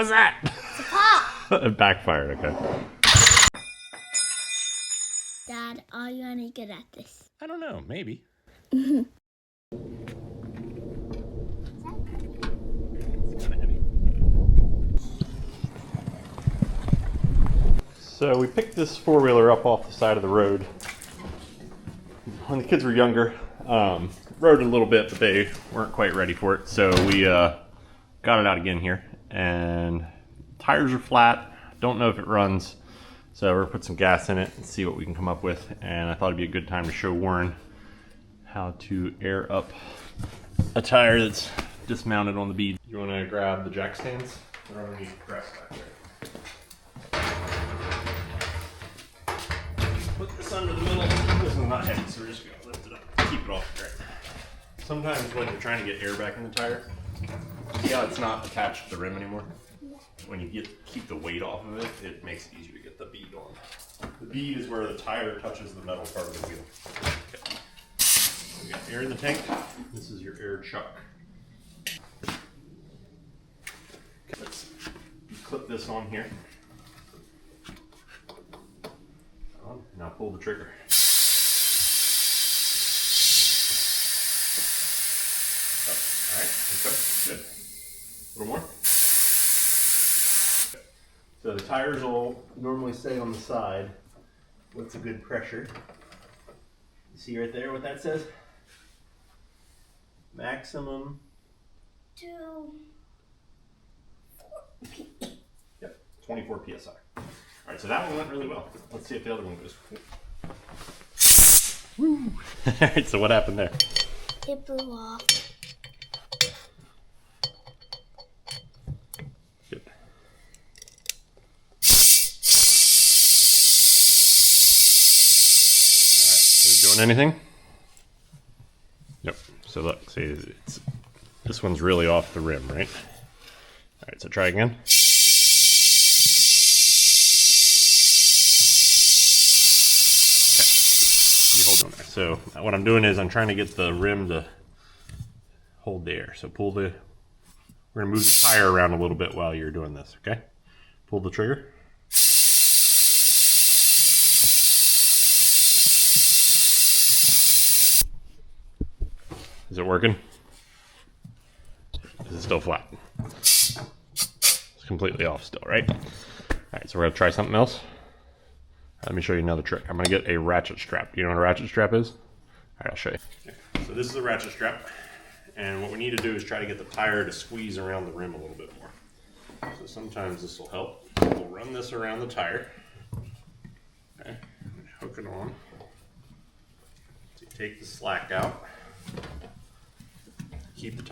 was that? It's a pop. It backfired, okay. Dad, are you any good at this? I don't know, maybe. So we picked this four-wheeler up off the side of the road. When the kids were younger, rode it a little bit, but they weren't quite ready for it. So we got it out again here, and tires are flat. Don't know if it runs. So we're gonna put some gas in it and see what we can come up with. And I thought it'd be a good time to show Warren how to air up a tire that's dismounted on the bead. You wanna grab the jack stands? They're underneath the press back there. Put this under the middle. This is not heavy, so we're just gonna lift it up, keep it off the ground. Sometimes when you're trying to get air back in the tire, see how it's not attached to the rim anymore? When you keep the weight off of it, it makes it easier to get the bead on. The bead is where the tire touches the metal part of the wheel. Okay. So we got air in the tank. This is your air chuck. Okay, let's clip this on here. Now pull the trigger. Oh, all right, good. A little more. So the tires will normally stay on the side. What's a good pressure? You see right there what that says? Maximum 2, 4. Yep, 24 psi. All right, so that one went really well. Let's see if the other one goes. Woo! All right, so what happened there? It blew off. Good. All right, so doing anything? Yep. So look, see, this one's really off the rim, right? All right, so try again. So what I'm doing is I'm trying to get the rim to hold the air. So we're gonna move the tire around a little bit while you're doing this, okay? Pull the trigger. Is it working? Is it still flat? It's completely off still, right? All right, so we're gonna try something else. Let me show you another trick. I'm gonna get a ratchet strap. You know what a ratchet strap is? All right, I'll show you. Okay. So this is a ratchet strap, and what we need to do is try to get the tire to squeeze around the rim a little bit more. So sometimes this will help. We'll run this around the tire. Okay, hook it on. So you take the slack out. Keep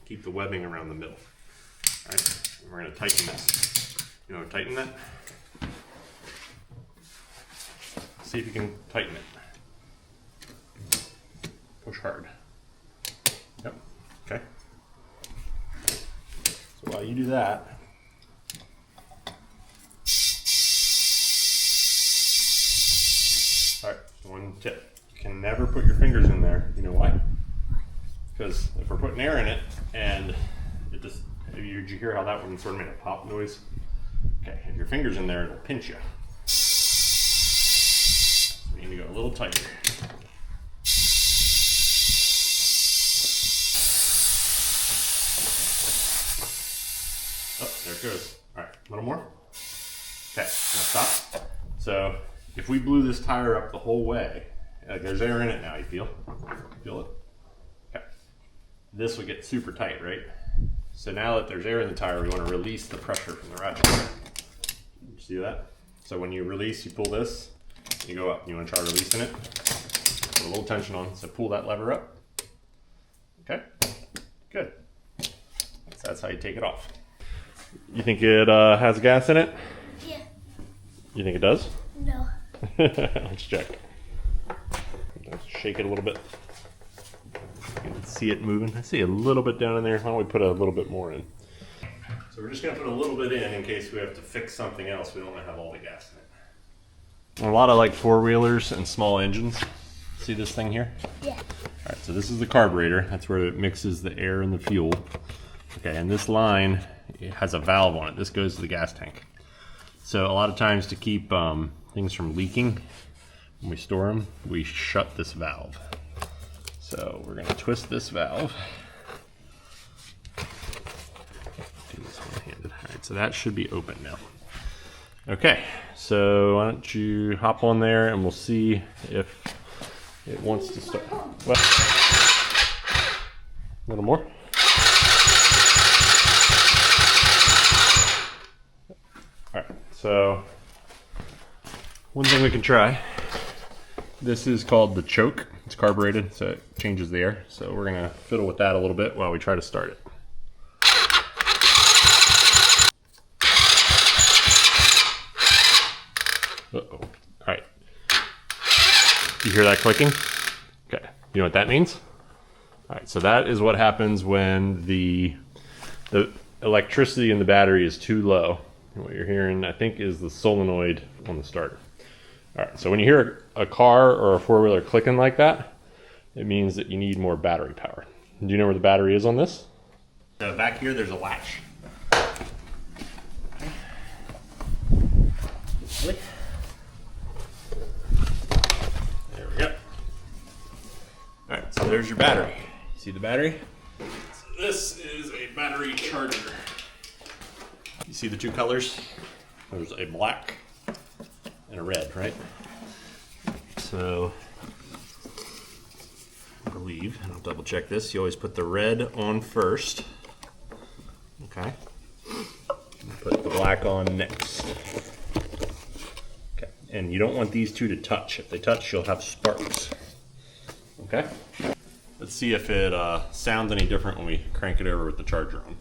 keep the webbing around the middle. All right, and we're gonna tighten this. You know, tighten that. See if you can tighten it. Push hard. Yep. Okay. So while you do that, all right, one tip. You can never put your fingers in there. You know why? Because if we're putting air in it and it just, did you hear how that one sort of made a pop noise? Okay, if your finger's in there, it'll pinch you. You need to go a little tighter. Oh, there it goes. All right, a little more. Okay, now stop. So if we blew this tire up the whole way, there's air in it now, you feel? Feel it? Okay. This would get super tight, right? So now that there's air in the tire, we want to release the pressure from the ratchet. See that? So when you release, you pull this, you go up. You want to try releasing it? Put a little tension on. So pull that lever up. Okay, good. So that's how you take it off. You think it has gas in it? Yeah. You think it does? No. Let's check. Let's shake it a little bit. You can see it moving. I see a little bit down in there. Why don't we put a little bit more in? So we're just going to put a little bit in case we have to fix something else. We don't want to have all the gas in it. A lot of like four-wheelers and small engines. See this thing here? Yeah. All right, so this is the carburetor. That's where it mixes the air and the fuel. Okay, and this line, it has a valve on it. This goes to the gas tank. So a lot of times to keep things from leaking when we store them, we shut this valve. So we're gonna twist this valve. Do this one-handed. All right, so that should be open now. Okay, so why don't you hop on there and we'll see if it wants to start. Well, a little more. All right, so one thing we can try. This is called the choke. It's carbureted, so it changes the air. So we're gonna fiddle with that a little bit while we try to start it. Uh-oh. All right. You hear that clicking? Okay. You know what that means? All right, so that is what happens when the electricity in the battery is too low. And what you're hearing, I think, is the solenoid on the starter. All right, so when you hear a car or a four-wheeler clicking like that, it means that you need more battery power. Do you know where the battery is on this? Back here, there's a latch. There we go. All right, so there's your battery. See the battery? So this is a battery charger. You see the two colors? There's a black and a red, right? So, I believe, and I'll double check this, you always put the red on first. Okay. And put the black on next. Okay. And you don't want these two to touch. If they touch, you'll have sparks. Okay? Let's see if it sounds any different when we crank it over with the charger on.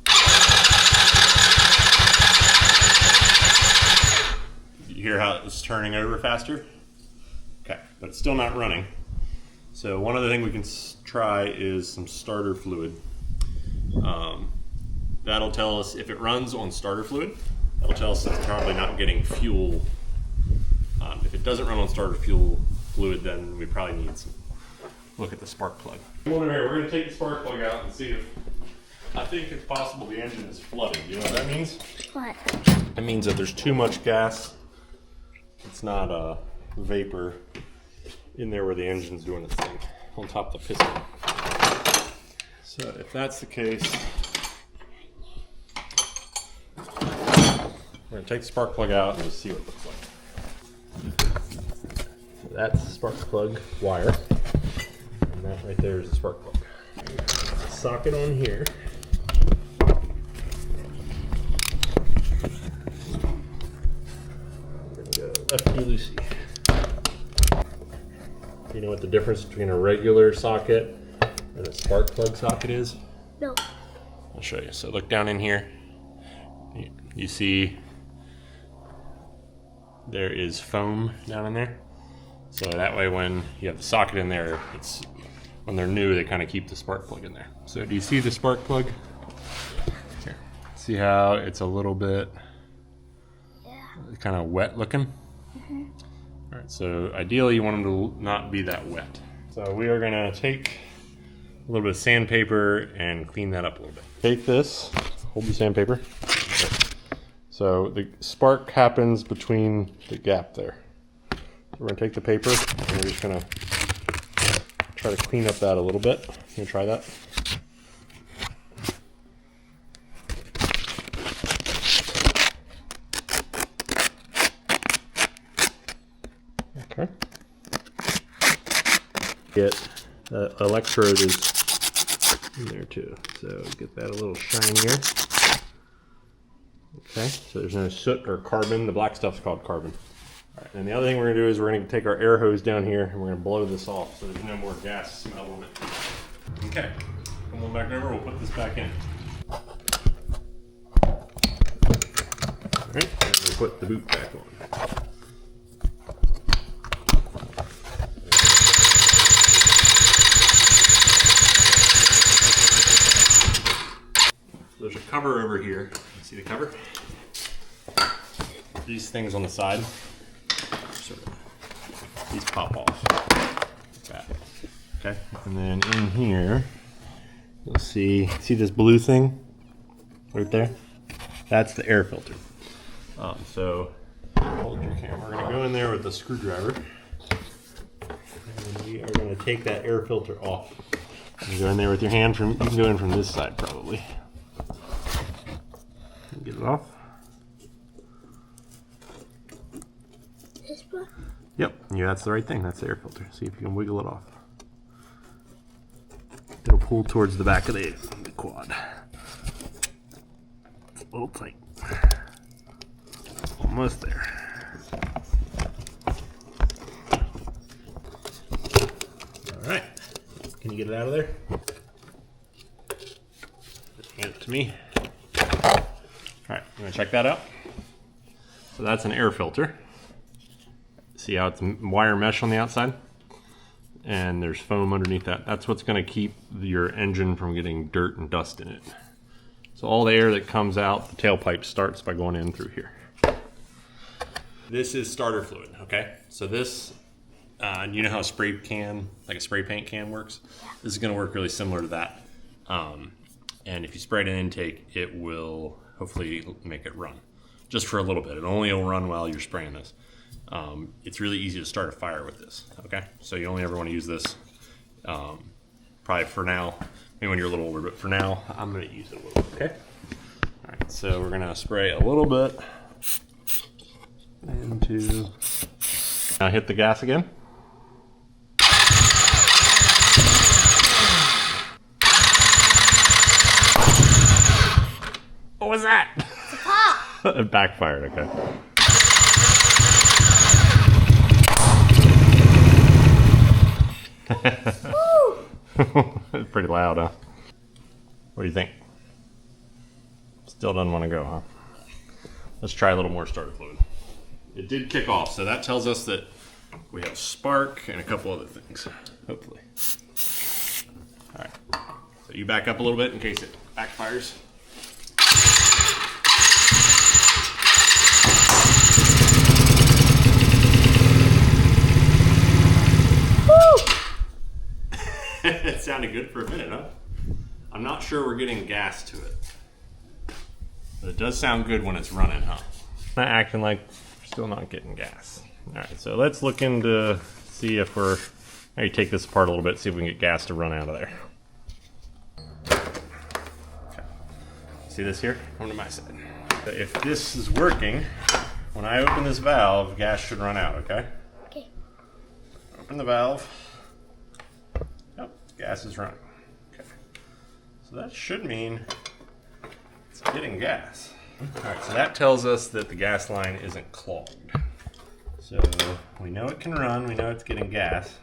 You hear how it's turning over faster? Okay, but it's still not running. So one other thing we can try is some starter fluid. That'll tell us if it runs on starter fluid. That'll tell us it's probably not getting fuel. If it doesn't run on starter fluid, then we probably need some. Look at the spark plug. Come on over here. We're going to take the spark plug out and see if. I think it's possible the engine is flooding. Do you know what that means? What? It means that there's too much gas. It's not vapor in there where the engine's doing its thing, on top of the piston. So if that's the case, we're going to take the spark plug out and just see what it looks like. So that's the spark plug wire, and that right there is the spark plug. Socket on here. Lefty loosey. You know what the difference between a regular socket and a spark plug socket is? No. I'll show you. So look down in here. You see there is foam down in there. So that way when you have the socket in there, it's when they're new, they kind of keep the spark plug in there. So do you see the spark plug? Here. See how it's a little bit kind of wet looking? Mm-hmm. All right, so ideally you want them to not be that wet. So we are gonna take a little bit of sandpaper and clean that up a little bit. Take this, hold the sandpaper. Okay. So the spark happens between the gap there. So we're gonna take the paper and we're just gonna try to clean up that a little bit. You gonna try that? Okay. Get the electrode is in there too, so get that a little shinier. Okay, so there's no soot or carbon. The black stuff's called carbon. All right, and the other thing we're gonna do is we're gonna take our air hose down here and we're gonna blow this off so there's no more gas smell on it. Okay, come on back over. We'll put this back in. All right, and we'll put the boot back on. There's a cover over here. See the cover? These things on the side, so these pop off. Like that. Okay, and then in here, you'll see this blue thing? right there. That's the air filter. So hold your camera. We're gonna go in there with the screwdriver, and we are gonna take that air filter off. You go in there with your hand. You can go in from this side probably. Get it off. This one? Yep, yeah, that's the right thing. That's the air filter. See if you can wiggle it off. It'll pull towards the back of the quad. It's a little tight. Almost there. All right. Can you get it out of there? Just hand it to me. All right, I'm gonna check that out. So that's an air filter. See how it's wire mesh on the outside? And there's foam underneath that. That's what's gonna keep your engine from getting dirt and dust in it. So all the air that comes out the tailpipe starts by going in through here. This is starter fluid, okay? So this, you know how a spray can, like a spray paint can works? This is gonna work really similar to that. And if you spray it in intake, it will hopefully make it run. Just for a little bit. It only will run while you're spraying this. It's really easy to start a fire with this, okay? So you only ever wanna use this, probably for now, maybe when you're a little older, but for now, I'm gonna use it a little bit, okay? All right, so we're gonna spray a little bit into, now hit the gas again. What was that? It's a pop. It backfired, okay. It's pretty loud, huh? What do you think? Still doesn't want to go, huh? Let's try a little more starter fluid. It did kick off, so that tells us that we have spark and a couple other things, hopefully. All right, so you back up a little bit in case it backfires. It sounded good for a minute, huh? I'm not sure we're getting gas to it. But it does sound good when it's running, huh? Not acting like we're still not getting gas. Alright, so let's look into see if we're, maybe take this apart a little bit, see if we can get gas to run out of there. Okay. See this here? Come to my side. So if this is working, when I open this valve, gas should run out, okay? Okay. Open the valve. Yep, gas is running. Okay. So that should mean it's getting gas. Alright, so that tells us that the gas line isn't clogged. So we know it can run, we know it's getting gas,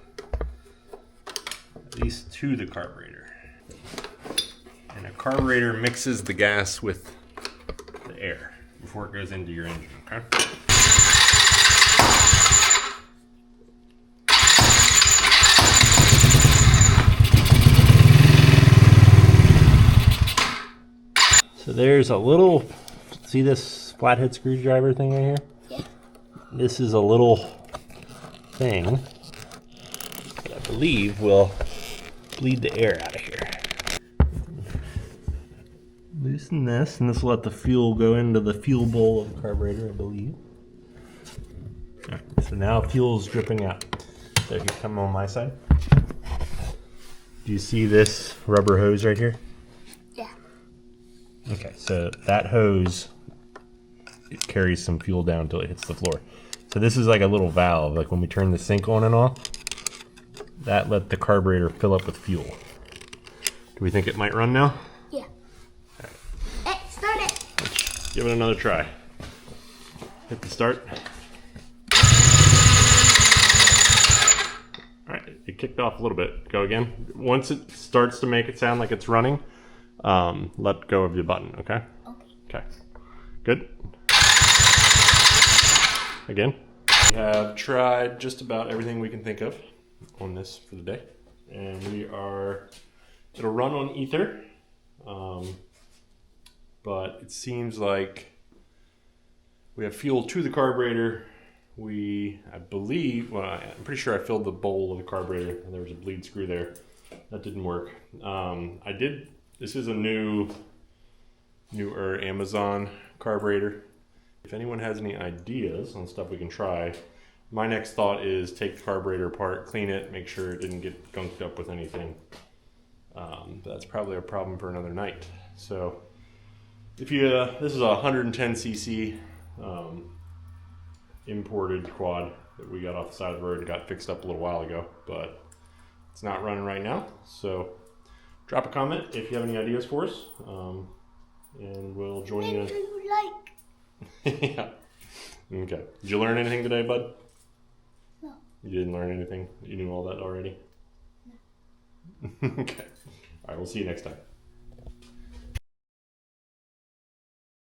at least to the carburetor. And a carburetor mixes the gas with the air before it goes into your engine, okay? So there's a little, see this flathead screwdriver thing right here? Yeah. This is a little thing that I believe will bleed the air out of here. Loosen this, and this will let the fuel go into the fuel bowl of the carburetor, I believe. Right, so now fuel is dripping out. So you come on my side. Do you see this rubber hose right here? Yeah. Okay, so that hose, it carries some fuel down until it hits the floor. So this is like a little valve, like when we turn the sink on and off, that let the carburetor fill up with fuel. Do we think it might run now? Yeah. Hey, start it. Let's give it another try. Hit the start. All right, it kicked off a little bit. Go again. Once it starts to make it sound like it's running, let go of your button, okay? Okay. Okay. Good. Again. We have tried just about everything we can think of on this for the day. And it'll run on ether. But it seems like we have fuel to the carburetor. I believe, well, I'm pretty sure I filled the bowl of the carburetor and there was a bleed screw there. That didn't work. This is a new newer Amazon carburetor. If anyone has any ideas on stuff we can try, my next thought is take the carburetor apart, clean it, make sure it didn't get gunked up with anything. That's probably a problem for another night. So if you, this is a 110cc imported quad that we got off the side of the road and got fixed up a little while ago, but it's not running right now. So drop a comment if you have any ideas for us, and we'll join you. Make sure you like. Yeah. Okay. Did you learn anything today, bud? No. You didn't learn anything? You knew all that already? No. Okay. All right, we'll see you next time.